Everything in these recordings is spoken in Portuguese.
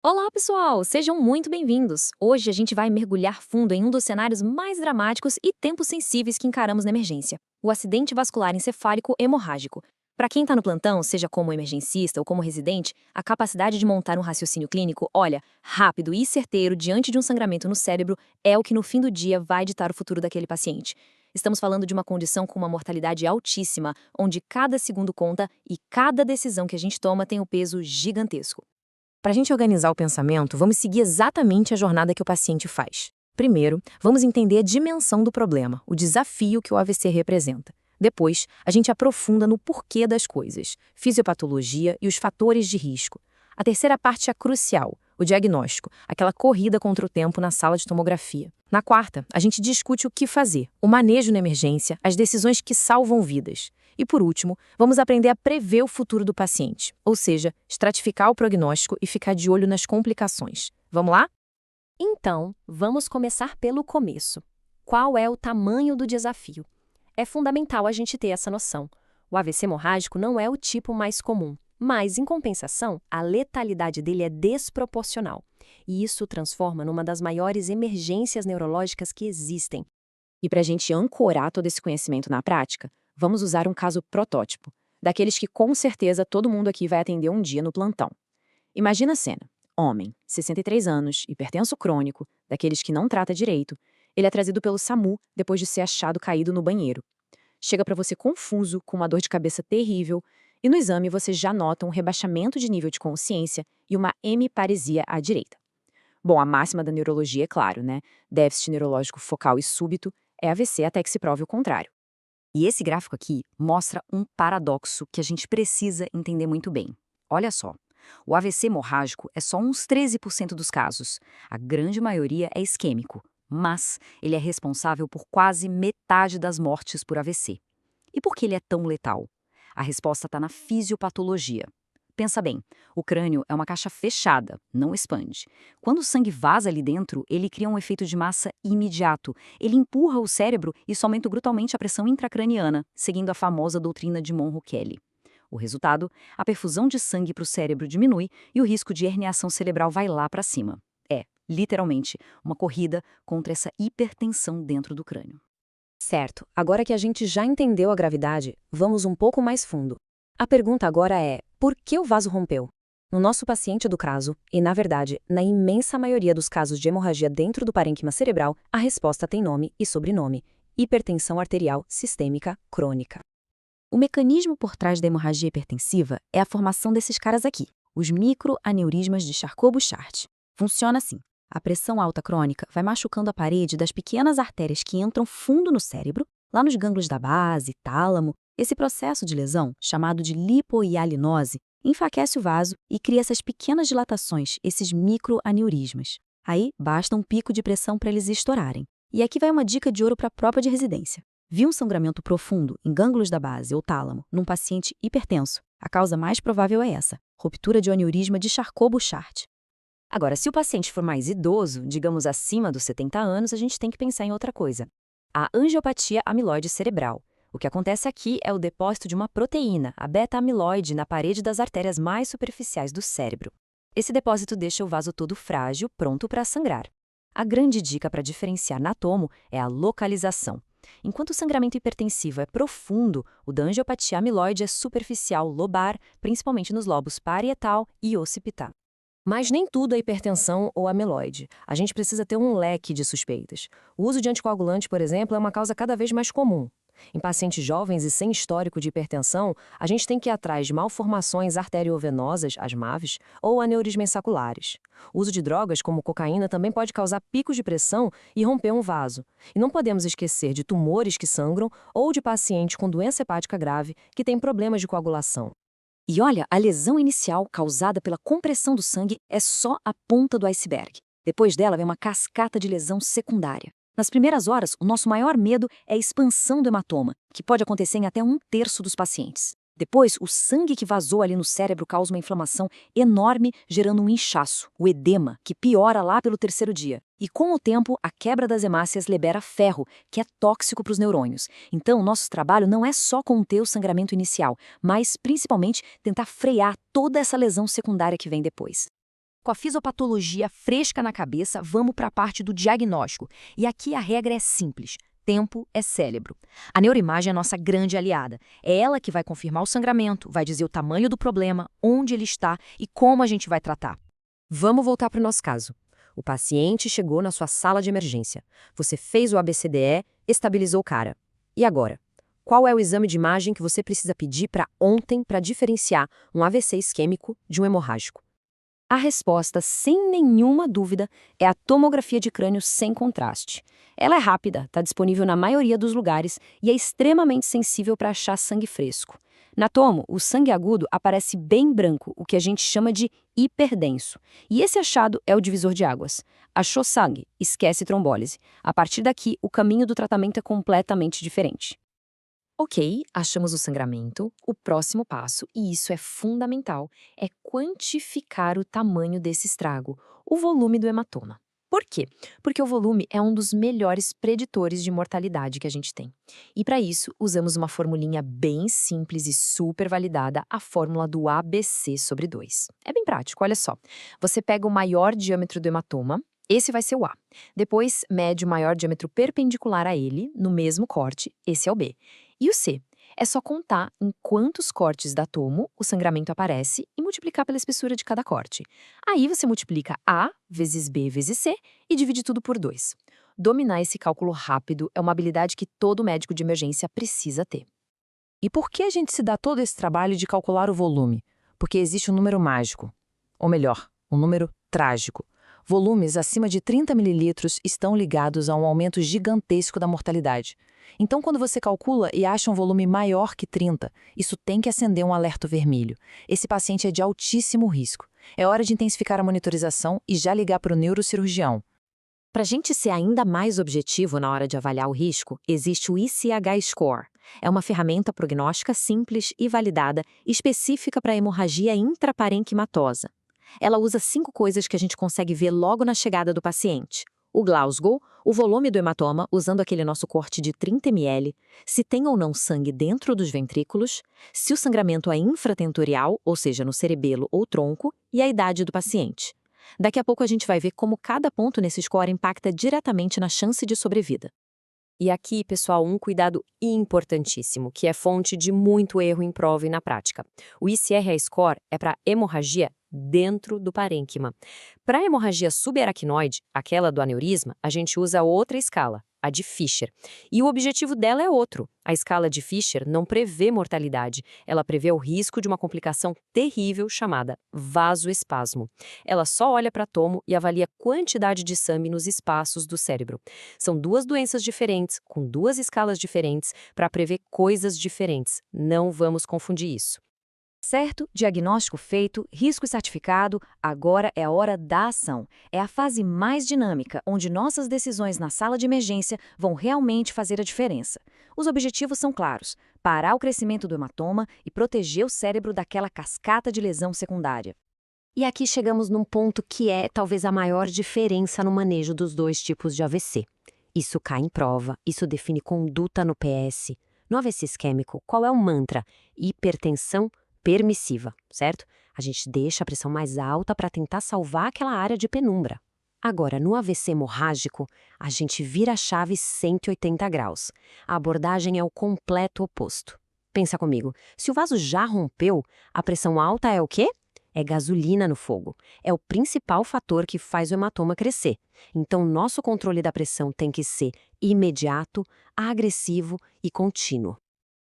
Olá, pessoal! Sejam muito bem-vindos! Hoje a gente vai mergulhar fundo em um dos cenários mais dramáticos e tempos sensíveis que encaramos na emergência: o acidente vascular encefálico hemorrágico. Para quem está no plantão, seja como emergencista ou como residente, a capacidade de montar um raciocínio clínico, olha, rápido e certeiro diante de um sangramento no cérebro é o que no fim do dia vai ditar o futuro daquele paciente. Estamos falando de uma condição com uma mortalidade altíssima, onde cada segundo conta e cada decisão que a gente toma tem um peso gigantesco. Para a gente organizar o pensamento, vamos seguir exatamente a jornada que o paciente faz. Primeiro, vamos entender a dimensão do problema, o desafio que o AVC representa. Depois, a gente aprofunda no porquê das coisas, fisiopatologia e os fatores de risco. A terceira parte é crucial, o diagnóstico, aquela corrida contra o tempo na sala de tomografia. Na quarta, a gente discute o que fazer, o manejo na emergência, as decisões que salvam vidas. E por último, vamos aprender a prever o futuro do paciente, ou seja, estratificar o prognóstico e ficar de olho nas complicações. Vamos lá? Então, vamos começar pelo começo. Qual é o tamanho do desafio? É fundamental a gente ter essa noção. O AVC hemorrágico não é o tipo mais comum, mas, em compensação, a letalidade dele é desproporcional. E isso o transforma numa das maiores emergências neurológicas que existem. E para a gente ancorar todo esse conhecimento na prática, vamos usar um caso protótipo, daqueles que com certeza todo mundo aqui vai atender um dia no plantão. Imagina a cena. Homem, 63 anos, hipertenso crônico, daqueles que não trata direito. Ele é trazido pelo SAMU depois de ser achado caído no banheiro. Chega para você confuso, com uma dor de cabeça terrível, e no exame você já nota um rebaixamento de nível de consciência e uma hemiparesia à direita. Bom, a máxima da neurologia é claro, né? Déficit neurológico focal e súbito é AVC até que se prove o contrário. E esse gráfico aqui mostra um paradoxo que a gente precisa entender muito bem. Olha só, o AVC hemorrágico é só uns 13% dos casos. A grande maioria é isquêmico, mas ele é responsável por quase metade das mortes por AVC. E por que ele é tão letal? A resposta está na fisiopatologia. Pensa bem, o crânio é uma caixa fechada, não expande. Quando o sangue vaza ali dentro, ele cria um efeito de massa imediato. Ele empurra o cérebro e isso aumenta brutalmente a pressão intracraniana, seguindo a famosa doutrina de Monro-Kelly. O resultado, a perfusão de sangue para o cérebro diminui e o risco de herniação cerebral vai lá para cima. É, literalmente, uma corrida contra essa hipertensão dentro do crânio. Certo, agora que a gente já entendeu a gravidade, vamos um pouco mais fundo. A pergunta agora é: por que o vaso rompeu? No nosso paciente do caso, e na verdade, na imensa maioria dos casos de hemorragia dentro do parênquima cerebral, a resposta tem nome e sobrenome: hipertensão arterial sistêmica crônica. O mecanismo por trás da hemorragia hipertensiva é a formação desses caras aqui, os microaneurismas de Charcot-Bouchard. Funciona assim. A pressão alta crônica vai machucando a parede das pequenas artérias que entram fundo no cérebro, lá nos gânglios da base, tálamo. Esse processo de lesão, chamado de lipohialinose, enfraquece o vaso e cria essas pequenas dilatações, esses microaneurismas. Aí, basta um pico de pressão para eles estourarem. E aqui vai uma dica de ouro para a prova de residência. Viu um sangramento profundo em gânglios da base ou tálamo num paciente hipertenso? A causa mais provável é essa, ruptura de aneurisma de Charcot-Bouchard. Agora, se o paciente for mais idoso, digamos acima dos 70 anos, a gente tem que pensar em outra coisa. A angiopatia amiloide cerebral. O que acontece aqui é o depósito de uma proteína, a beta-amiloide, na parede das artérias mais superficiais do cérebro. Esse depósito deixa o vaso todo frágil, pronto para sangrar. A grande dica para diferenciar na tomo é a localização. Enquanto o sangramento hipertensivo é profundo, o da angiopatia amiloide é superficial, lobar, principalmente nos lobos parietal e occipital. Mas nem tudo é hipertensão ou amiloide. A gente precisa ter um leque de suspeitas. O uso de anticoagulante, por exemplo, é uma causa cada vez mais comum. Em pacientes jovens e sem histórico de hipertensão, a gente tem que ir atrás de malformações arteriovenosas, as MAVs, ou aneurismas saculares. O uso de drogas, como cocaína, também pode causar picos de pressão e romper um vaso. E não podemos esquecer de tumores que sangram ou de pacientes com doença hepática grave que têm problemas de coagulação. E olha, a lesão inicial causada pela compressão do sangue é só a ponta do iceberg. Depois dela vem uma cascata de lesão secundária. Nas primeiras horas, o nosso maior medo é a expansão do hematoma, que pode acontecer em até 1/3 dos pacientes. Depois, o sangue que vazou ali no cérebro causa uma inflamação enorme, gerando um inchaço, o edema, que piora lá pelo 3º dia. E com o tempo, a quebra das hemácias libera ferro, que é tóxico para os neurônios. Então, nosso trabalho não é só conter o sangramento inicial, mas, principalmente, tentar frear toda essa lesão secundária que vem depois. Com a fisiopatologia fresca na cabeça, vamos para a parte do diagnóstico. E aqui a regra é simples. Tempo é cérebro. A neuroimagem é a nossa grande aliada. É ela que vai confirmar o sangramento, vai dizer o tamanho do problema, onde ele está e como a gente vai tratar. Vamos voltar para o nosso caso. O paciente chegou na sua sala de emergência. Você fez o ABCDE, estabilizou o cara. E agora? Qual é o exame de imagem que você precisa pedir para ontem para diferenciar um AVC isquêmico de um hemorrágico? A resposta, sem nenhuma dúvida, é a tomografia de crânio sem contraste. Ela é rápida, está disponível na maioria dos lugares e é extremamente sensível para achar sangue fresco. Na tomo, o sangue agudo aparece bem branco, o que a gente chama de hiperdenso. E esse achado é o divisor de águas. Achou sangue, esquece trombólise. A partir daqui, o caminho do tratamento é completamente diferente. Ok, achamos o sangramento. O próximo passo, e isso é fundamental, é quantificar o tamanho desse estrago, o volume do hematoma. Por quê? Porque o volume é um dos melhores preditores de mortalidade que a gente tem. E para isso, usamos uma formulinha bem simples e super validada, a fórmula do ABC sobre 2. É bem prático, olha só. Você pega o maior diâmetro do hematoma, esse vai ser o A. Depois, mede o maior diâmetro perpendicular a ele, no mesmo corte, esse é o B. E o C? É só contar em quantos cortes da tomo o sangramento aparece e multiplicar pela espessura de cada corte. Aí você multiplica A vezes B vezes C e divide tudo por 2. Dominar esse cálculo rápido é uma habilidade que todo médico de emergência precisa ter. E por que a gente se dá todo esse trabalho de calcular o volume? Porque existe um número mágico. Ou melhor, um número trágico. Volumes acima de 30 ml estão ligados a um aumento gigantesco da mortalidade. Então, quando você calcula e acha um volume maior que 30, isso tem que acender um alerta vermelho. Esse paciente é de altíssimo risco. É hora de intensificar a monitorização e já ligar para o neurocirurgião. Para a gente ser ainda mais objetivo na hora de avaliar o risco, existe o ICH-Score. É uma ferramenta prognóstica simples e validada, específica para hemorragia intraparenquimatosa. Ela usa 5 coisas que a gente consegue ver logo na chegada do paciente. O Glasgow, o volume do hematoma, usando aquele nosso corte de 30 ml, se tem ou não sangue dentro dos ventrículos, se o sangramento é infratentorial, ou seja, no cerebelo ou tronco, e a idade do paciente. Daqui a pouco a gente vai ver como cada ponto nesse score impacta diretamente na chance de sobrevida. E aqui, pessoal, um cuidado importantíssimo, que é fonte de muito erro em prova e na prática. O ICR-Score é para hemorragia dentro do parênquima. Para a hemorragia subaracnoide, aquela do aneurisma, a gente usa outra escala, a de Fisher. E o objetivo dela é outro. A escala de Fisher não prevê mortalidade, ela prevê o risco de uma complicação terrível chamada vasoespasmo. Ela só olha para tomo e avalia a quantidade de sangue nos espaços do cérebro. São 2 doenças diferentes, com 2 escalas diferentes, para prever coisas diferentes. Não vamos confundir isso. Certo, diagnóstico feito, risco certificado, agora é a hora da ação. É a fase mais dinâmica, onde nossas decisões na sala de emergência vão realmente fazer a diferença. Os objetivos são claros: parar o crescimento do hematoma e proteger o cérebro daquela cascata de lesão secundária. E aqui chegamos num ponto que é talvez a maior diferença no manejo dos 2 tipos de AVC. Isso cai em prova, isso define conduta no PS. No AVC isquêmico, qual é o mantra? Hipertensão permissiva, certo? A gente deixa a pressão mais alta para tentar salvar aquela área de penumbra. Agora, no AVC hemorrágico, a gente vira a chave 180 graus. A abordagem é o completo oposto. Pensa comigo, se o vaso já rompeu, a pressão alta é o quê? É gasolina no fogo. É o principal fator que faz o hematoma crescer. Então, nosso controle da pressão tem que ser imediato, agressivo e contínuo.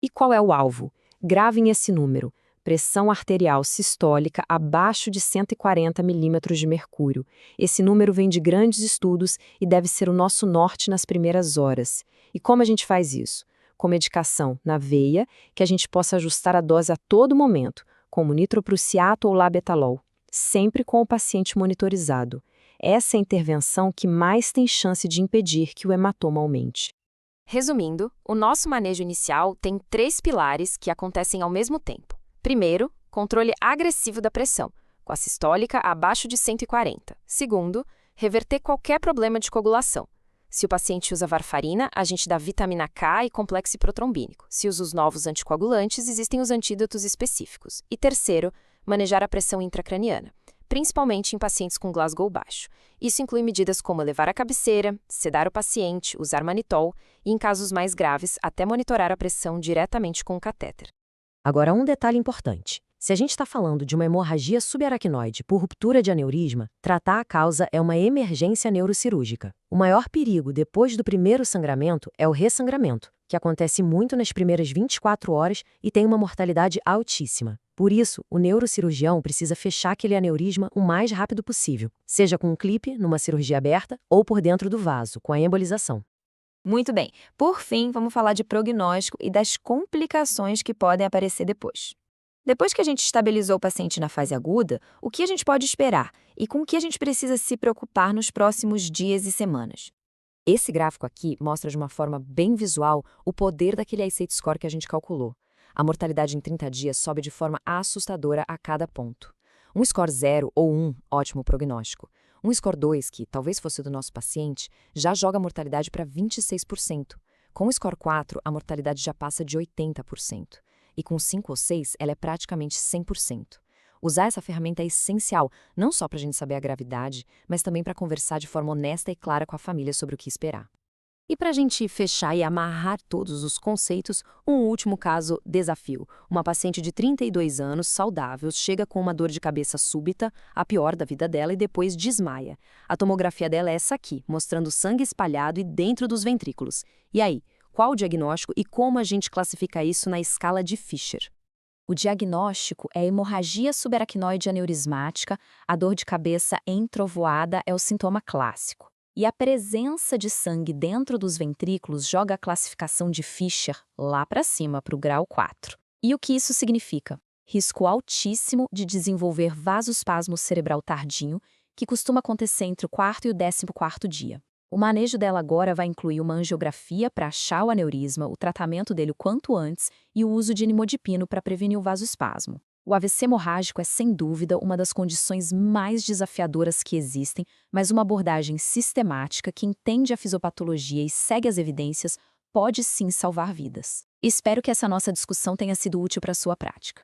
E qual é o alvo? Gravem esse número. Pressão arterial sistólica abaixo de 140 milímetros de mercúrio. Esse número vem de grandes estudos e deve ser o nosso norte nas primeiras horas. E como a gente faz isso? Com medicação na veia, que a gente possa ajustar a dose a todo momento, como nitroprusiato ou labetalol, sempre com o paciente monitorizado. Essa é a intervenção que mais tem chance de impedir que o hematoma aumente. Resumindo, o nosso manejo inicial tem 3 pilares que acontecem ao mesmo tempo. Primeiro, controle agressivo da pressão, com a sistólica abaixo de 140. Segundo, reverter qualquer problema de coagulação. Se o paciente usa varfarina, a gente dá vitamina K e complexo protrombínico. Se usa os novos anticoagulantes, existem os antídotos específicos. E terceiro, manejar a pressão intracraniana. principalmente em pacientes com Glasgow baixo. Isso inclui medidas como elevar a cabeceira, sedar o paciente, usar manitol e, em casos mais graves, até monitorar a pressão diretamente com o catéter. Agora, um detalhe importante. Se a gente está falando de uma hemorragia subaracnoide por ruptura de aneurisma, tratar a causa é uma emergência neurocirúrgica. O maior perigo depois do primeiro sangramento é o ressangramento, que acontece muito nas primeiras 24 horas e tem uma mortalidade altíssima. Por isso, o neurocirurgião precisa fechar aquele aneurisma o mais rápido possível, seja com um clipe, numa cirurgia aberta, ou por dentro do vaso, com a embolização. Muito bem. Por fim, vamos falar de prognóstico e das complicações que podem aparecer depois. Depois que a gente estabilizou o paciente na fase aguda, o que a gente pode esperar e com o que a gente precisa se preocupar nos próximos dias e semanas? Esse gráfico aqui mostra de uma forma bem visual o poder daquele I-SATE score que a gente calculou. A mortalidade em 30 dias sobe de forma assustadora a cada ponto. Um score 0 ou 1, ótimo prognóstico. Um score 2, que talvez fosse do nosso paciente, já joga a mortalidade para 26%. Com o score 4, a mortalidade já passa de 80%. E com 5 ou 6, ela é praticamente 100%. Usar essa ferramenta é essencial, não só para a gente saber a gravidade, mas também para conversar de forma honesta e clara com a família sobre o que esperar. E para a gente fechar e amarrar todos os conceitos, um último caso desafio. Uma paciente de 32 anos, saudável, chega com uma dor de cabeça súbita, a pior da vida dela, e depois desmaia. A tomografia dela é essa aqui, mostrando sangue espalhado e dentro dos ventrículos. E aí, qual o diagnóstico e como a gente classifica isso na escala de Fisher? O diagnóstico é hemorragia subaracnoide aneurismática, a dor de cabeça entrovoada é o sintoma clássico. E a presença de sangue dentro dos ventrículos joga a classificação de Fisher lá para cima, para o grau 4. E o que isso significa? Risco altíssimo de desenvolver vasoespasmo cerebral tardio, que costuma acontecer entre o 4º e o 14º dia. O manejo dela agora vai incluir uma angiografia para achar o aneurisma, o tratamento dele o quanto antes e o uso de nimodipino para prevenir o vasoespasmo. O AVC hemorrágico é, sem dúvida, uma das condições mais desafiadoras que existem, mas uma abordagem sistemática que entende a fisiopatologia e segue as evidências pode sim salvar vidas. Espero que essa nossa discussão tenha sido útil para a sua prática.